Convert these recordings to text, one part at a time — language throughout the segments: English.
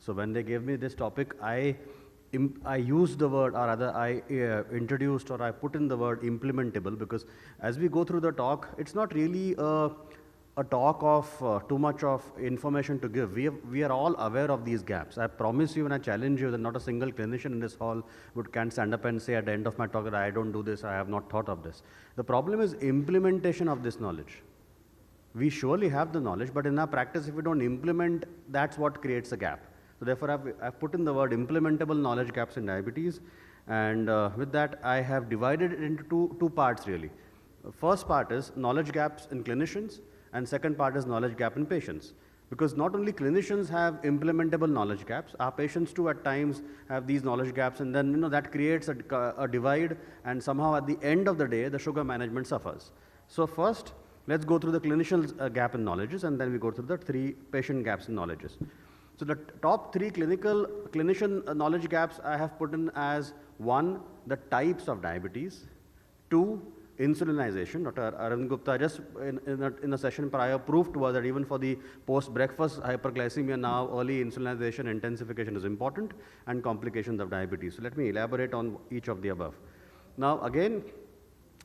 So when they gave me this topic, I used the word, or rather I introduced or I put in the word implementable, because as we go through the talk, it's not really a talk of too much of information to give. We are all aware of these gaps. I promise you and I challenge you that not a single clinician in this hall can stand up and say at the end of my talk that I don't do this, I have not thought of this. The problem is implementation of this knowledge. We surely have the knowledge, but in our practice, if we don't implement, that's what creates a gap. So therefore, I've put in the word implementable knowledge gaps in diabetes. And with that, I have divided it into two parts really. First part is knowledge gaps in clinicians, and second part is knowledge gap in patients. Because not only clinicians have implementable knowledge gaps, our patients too at times have these knowledge gaps, and then that creates a divide, and somehow at the end of the day, the sugar management suffers. So first, let's go through the clinician's gap in knowledges, and then we go through the 3 patient gaps in knowledges. So the top 3 clinician knowledge gaps I have put in as 1, the types of diabetes, 2, insulinization. Dr. Arvind Gupta just in a session prior proved to us that even for the post-breakfast hyperglycemia now, early insulinization intensification is important, and complications of diabetes. So let me elaborate on each of the above. Now again,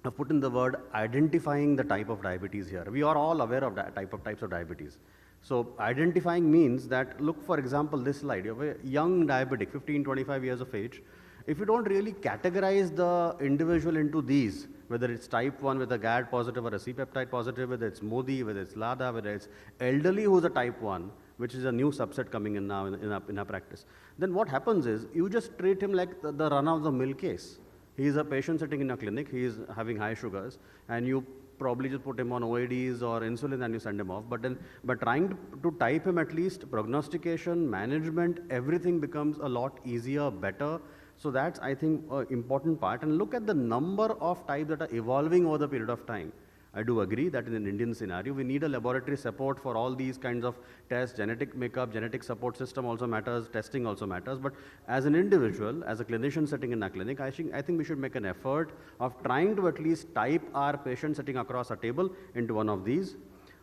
I've put in the word identifying the type of diabetes here. We are all aware of that types of diabetes. So identifying means that, look, for example, this slide, you have a young diabetic, 15, 25 years of age. If you don't really categorize the individual into these, whether it's type 1 with a GAD positive or a C-peptide positive, whether it's Modi, whether it's LADA, whether it's elderly who's a type 1, which is a new subset coming in now in our practice, then what happens is you just treat him like the run-of-the-mill case. He is a patient sitting in a clinic, he is having high sugars, and you probably just put him on OADs or insulin and you send him off. But trying to type him, at least prognostication, management, everything becomes a lot easier, better. So that's, I think, an important part. And look at the number of types that are evolving over the period of time. I do agree that in an Indian scenario, we need a laboratory support for all these kinds of tests. Genetic makeup, genetic support system also matters, testing also matters. But as an individual, as a clinician sitting in a clinic, I think we should make an effort of trying to at least type our patient sitting across a table into one of these.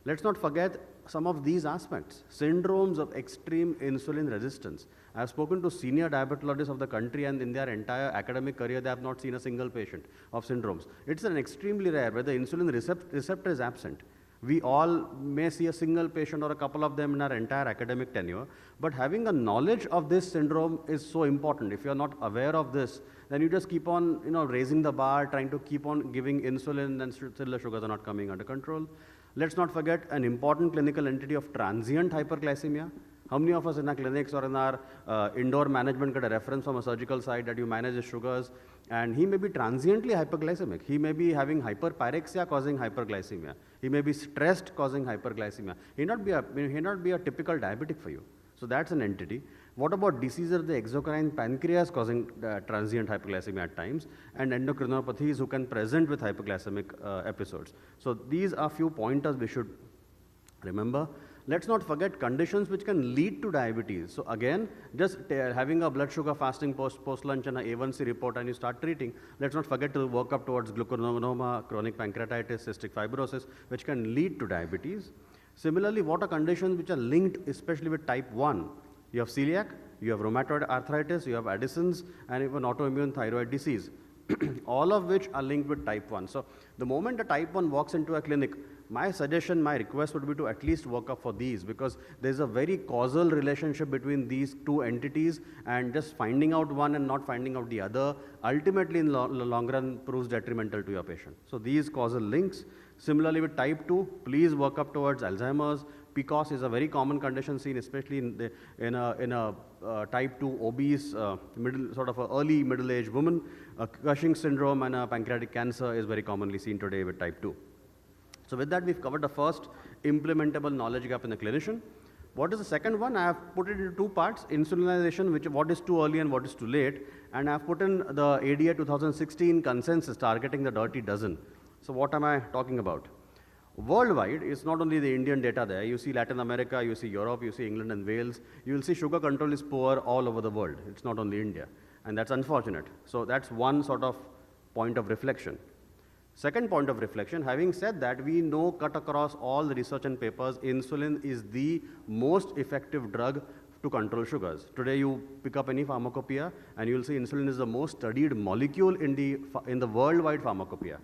Let's not forget some of these aspects. Syndromes of extreme insulin resistance. I have spoken to senior diabetologists of the country, and in their entire academic career, they have not seen a single patient of syndromes. It's an extremely rare where the insulin receptor is absent. We all may see a single patient or a couple of them in our entire academic tenure, but having a knowledge of this syndrome is so important. If you're not aware of this, then you just keep on raising the bar, trying to keep on giving insulin, and still the sugars are not coming under control. Let's not forget an important clinical entity of transient hyperglycemia. How many of us in our clinics or in our indoor management get a reference from a surgical site that you manage his sugars, and he may be transiently hyperglycemic. He may be having hyperpyrexia causing hyperglycemia. He may be stressed causing hyperglycemia. He may not be a typical diabetic for you. So that's an entity. What about diseases of the exocrine pancreas causing transient hyperglycemia at times, and endocrinopathies who can present with hyperglycemic episodes? So these are few pointers we should remember. Let's not forget conditions which can lead to diabetes. So again, just having a blood sugar fasting post-lunch and an A1C report and you start treating, let's not forget to work up towards gluconeuroma, chronic pancreatitis, cystic fibrosis, which can lead to diabetes. Similarly, what are conditions which are linked, especially with type 1? You have celiac, you have rheumatoid arthritis, you have Addison's, and even autoimmune thyroid disease, all of which are linked with type 1. So the moment a type 1 walks into a clinic, my suggestion, my request would be to at least work up for these, because there's a very causal relationship between these two entities, and just finding out one and not finding out the other ultimately in the long run proves detrimental to your patient. So these causal links. Similarly with type 2, please work up towards Alzheimer's. PCOS is a very common condition seen, especially in a type 2 obese, sort of early middle-aged woman. Cushing syndrome and pancreatic cancer is very commonly seen today with type 2. So with that, we've covered the first implementable knowledge gap in the clinician. What is the second one? I have put it into two parts: insulinization, what is too early and what is too late. And I have put in the ADA 2016 consensus targeting the dirty dozen. So what am I talking about? Worldwide, it's not only the Indian data there. You see Latin America, you see Europe, you see England and Wales. You will see sugar control is poor all over the world. It's not only India. And that's unfortunate. So that's one sort of point of reflection. Second point of reflection, having said that, we know cut across all the research and papers, insulin is the most effective drug to control sugars. Today you pick up any pharmacopoeia and you'll see insulin is the most studied molecule in the worldwide pharmacopoeia.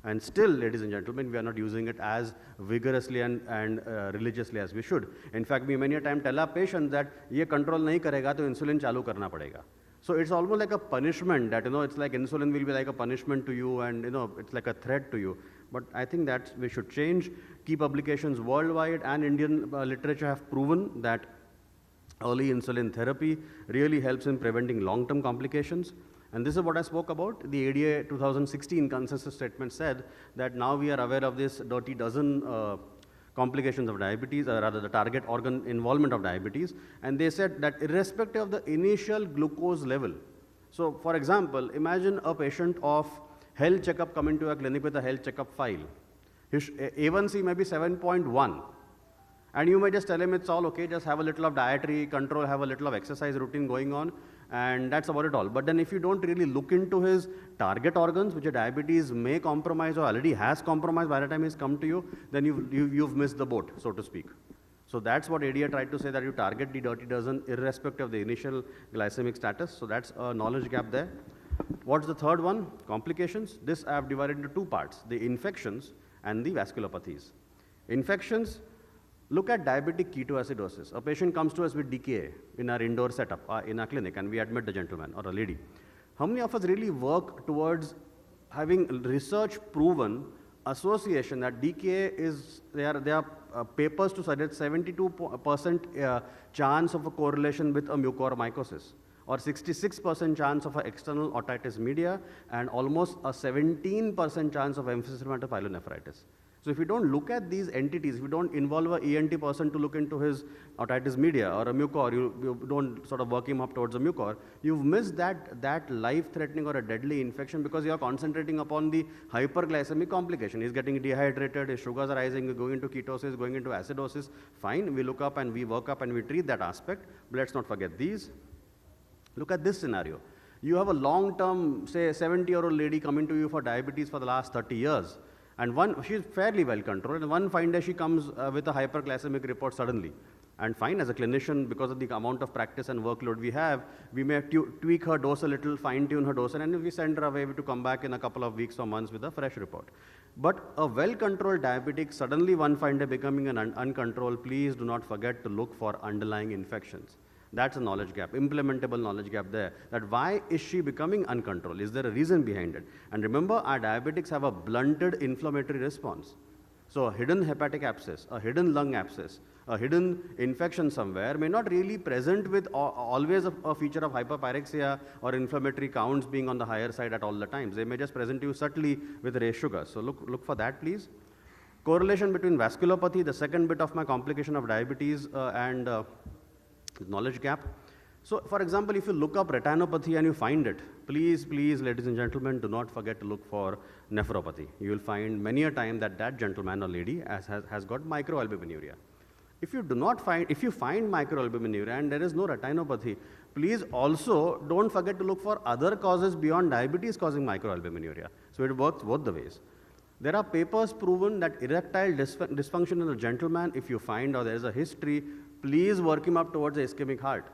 And still, ladies and gentlemen, we are not using it as vigorously and religiously as we should. In fact, we many a time tell our patients that ये control नहीं करेगा तो insulin चालू करना पड़ेगा. So it's almost like a punishment that, it's like insulin will be like a punishment to you and, it's like a threat to you. But I think that we should change. Key publications worldwide and Indian literature have proven that early insulin therapy really helps in preventing long-term complications. And this is what I spoke about. The ADA 2016 consensus statement said that now we are aware of this dirty dozen complications of diabetes, or rather the target organ involvement of diabetes. And they said that irrespective of the initial glucose level. So for example, imagine a patient of health checkup coming to a clinic with a health checkup file. His A1C may be 7.1. And you may just tell him it's all okay, just have a little of dietary control, have a little of exercise routine going on, and that's about it all. But then if you don't really look into his target organs, which a diabetes may compromise or already has compromised by the time he's come to you, then you've missed the boat, so to speak. So that's what ADA tried to say, that you target the dirty dozen irrespective of the initial glycemic status. So that's a knowledge gap there. What's the third one? Complications. This I have divided into two parts, the infections and the vasculopathies. Infections. Look at diabetic ketoacidosis. A patient comes to us with DKA in our indoor setup, in our clinic, and we admit the gentleman or a lady. How many of us really work towards having research proven association that DKA is, there are papers to suggest 72% chance of a correlation with a mucormycosis, or 66% chance of an external otitis media, and almost a 17% chance of emphysematous pyelonephritis. So if you don't look at these entities, if you don't involve an ENT person to look into his otitis media or a mucor, you don't sort of work him up towards a mucor, you've missed that life-threatening or a deadly infection because you're concentrating upon the hyperglycemic complication. He's getting dehydrated, his sugars are rising, going into ketosis, going into acidosis. Fine, we look up and we work up and we treat that aspect, but let's not forget these. Look at this scenario. You have a long-term, say, 70-year-old lady coming to you for diabetes for the last 30 years. And she's fairly well controlled, and one fine day she comes with a hyperglycemic report suddenly. And fine, as a clinician, because of the amount of practice and workload we have, we may tweak her dose a little, fine-tune her dose, and then we send her away to come back in a couple of weeks or months with a fresh report. But a well-controlled diabetic, suddenly one fine day becoming an uncontrolled, please do not forget to look for underlying infections. That's a knowledge gap, implementable knowledge gap there. That why is she becoming uncontrolled? Is there a reason behind it? And remember, our diabetics have a blunted inflammatory response. So a hidden hepatic abscess, a hidden lung abscess, a hidden infection somewhere may not really present with always a feature of hyperpyrexia or inflammatory counts being on the higher side at all the times. They may just present to you subtly with raised sugar. So look for that, please. Correlation between vasculopathy, the second bit of my complication of diabetes, and knowledge gap. So, for example, if you look up retinopathy and you find it, please, ladies and gentlemen, do not forget to look for nephropathy. You will find many a time that gentleman or lady has got microalbuminuria. If you find microalbuminuria and there is no retinopathy, please also don't forget to look for other causes beyond diabetes causing microalbuminuria. So it works both the ways. There are papers proven that erectile dysfunction in a gentleman, if you find or there is a history, please work him up towards the ischemic heart.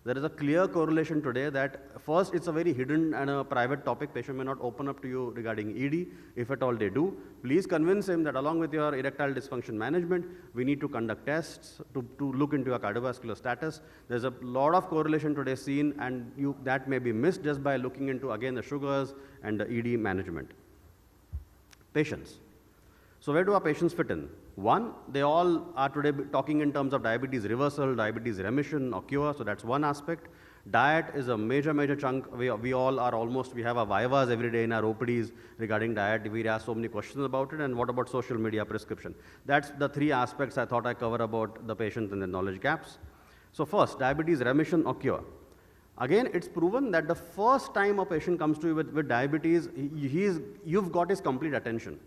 There is a clear correlation today that first it's a very hidden and a private topic. Patient may not open up to you regarding ED. If at all they do, please convince him that along with your erectile dysfunction management, we need to conduct tests to look into your cardiovascular status. There's a lot of correlation today seen, and that may be missed just by looking into, again, the sugars and the ED management. Patients. So where do our patients fit in? One, they all are today talking in terms of diabetes reversal, diabetes remission or cure, so that's one aspect. Diet is a major chunk. We all are almost, we have our vivas every day in our OPDs regarding diet. We ask so many questions about it, and what about social media prescription? That's the three aspects I thought I cover about the patients and the knowledge gaps. So first, diabetes remission or cure. Again, it's proven that the first time a patient comes to you with diabetes, you've got his complete attention.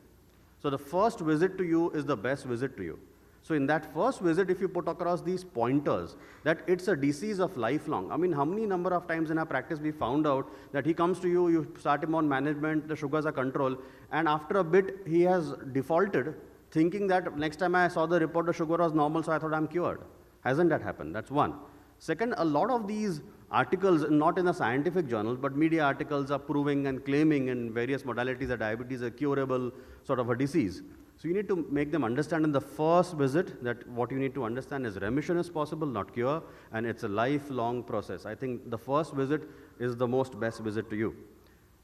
So the first visit to you is the best visit to you. So in that first visit, if you put across these pointers, that it's a disease of lifelong. I mean, how many number of times in our practice we found out that he comes to you, you start him on management, the sugars are controlled, and after a bit, he has defaulted, thinking that next time I saw the report, the sugar was normal, so I thought I'm cured. Hasn't that happened? That's one. Second, a lot of these articles, not in the scientific journals, but media articles are proving and claiming in various modalities that diabetes is a curable sort of a disease. So you need to make them understand in the first visit that what you need to understand is remission is possible, not cure, and it's a lifelong process. I think the first visit is the most best visit to you.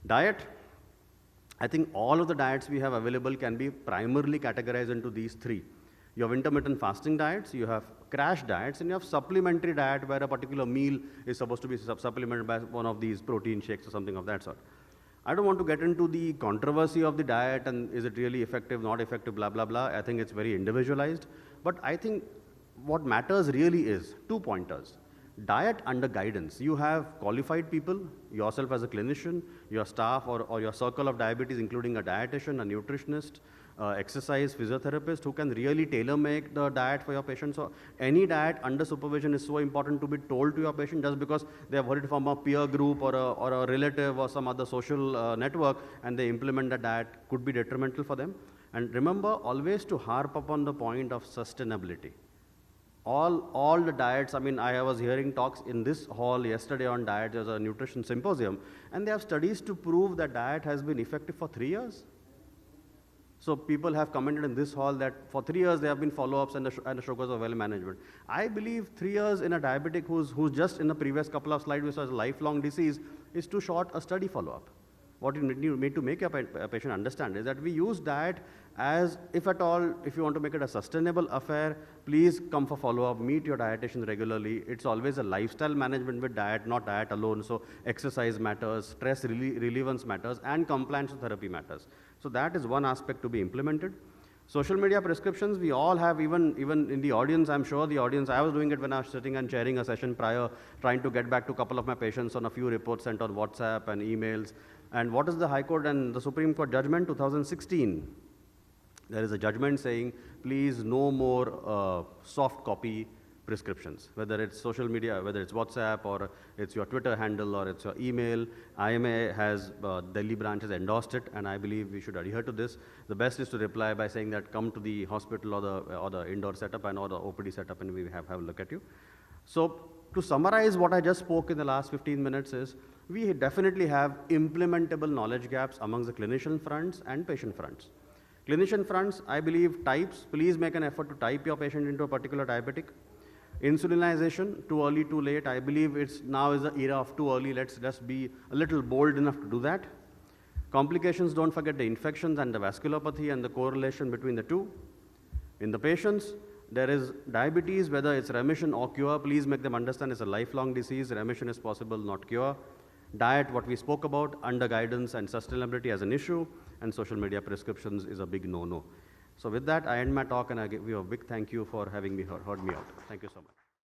Diet, I think all of the diets we have available can be primarily categorized into these three. You have intermittent fasting diets, you have crash diets, and you have supplementary diet where a particular meal is supposed to be supplemented by one of these protein shakes or something of that sort. I don't want to get into the controversy of the diet and is it really effective, not effective, blah, blah, blah. I think it's very individualized. But I think what matters really is 2 pointers. Diet under guidance. You have qualified people, yourself as a clinician, your staff or your circle of diabetes, including a dietitian, a nutritionist, exercise physiotherapist who can really tailor-make the diet for your patient. So any diet under supervision is so important to be told to your patient just because they have heard it from a peer group or a relative or some other social network and they implement the diet could be detrimental for them. And remember always to harp upon the point of sustainability. All the diets, I mean, I was hearing talks in this hall yesterday on diet, there's a nutrition symposium, and they have studies to prove that diet has been effective for 3 years. So people have commented in this hall that for 3 years there have been follow-ups and the sugars are well managed. I believe 3 years in a diabetic who's just in the previous couple of slides which was a lifelong disease is too short a study follow-up. What you need to make a patient understand is that we use diet as, if at all, if you want to make it a sustainable affair, please come for follow-up, meet your dietitian regularly. It's always a lifestyle management with diet, not diet alone. So exercise matters, stress relievance matters, and compliance to therapy matters. So that is one aspect to be implemented. Social media prescriptions, we all have, even in the audience, I'm sure the audience, I was doing it when I was sitting and chairing a session prior, trying to get back to a couple of my patients on a few reports sent on WhatsApp and emails. And what is the High Court and the Supreme Court judgment? 2016. There is a judgment saying, please no more soft copy prescriptions, whether it's social media, whether it's WhatsApp or it's your Twitter handle or it's your email. IMA has, Delhi branch has endorsed it, and I believe we should adhere to this. The best is to reply by saying that come to the hospital or the indoor setup or the OPD setup and we have a look at you. So to summarize what I just spoke in the last 15 minutes is, we definitely have implementable knowledge gaps amongst the clinician fronts and patient fronts. Clinician fronts, I believe types, please make an effort to type your patient into a particular diabetic. Insulinization, too early, too late. I believe it's now is the era of too early. Let's just be a little bold enough to do that. Complications, don't forget the infections and the vasculopathy and the correlation between the two. In the patients, there is diabetes, whether it's remission or cure, please make them understand it's a lifelong disease. Remission is possible, not cure. Diet, what we spoke about, under guidance and sustainability as an issue, and social media prescriptions is a big no-no. So with that, I end my talk and I give you a big thank you for having me heard me out. Thank you so much.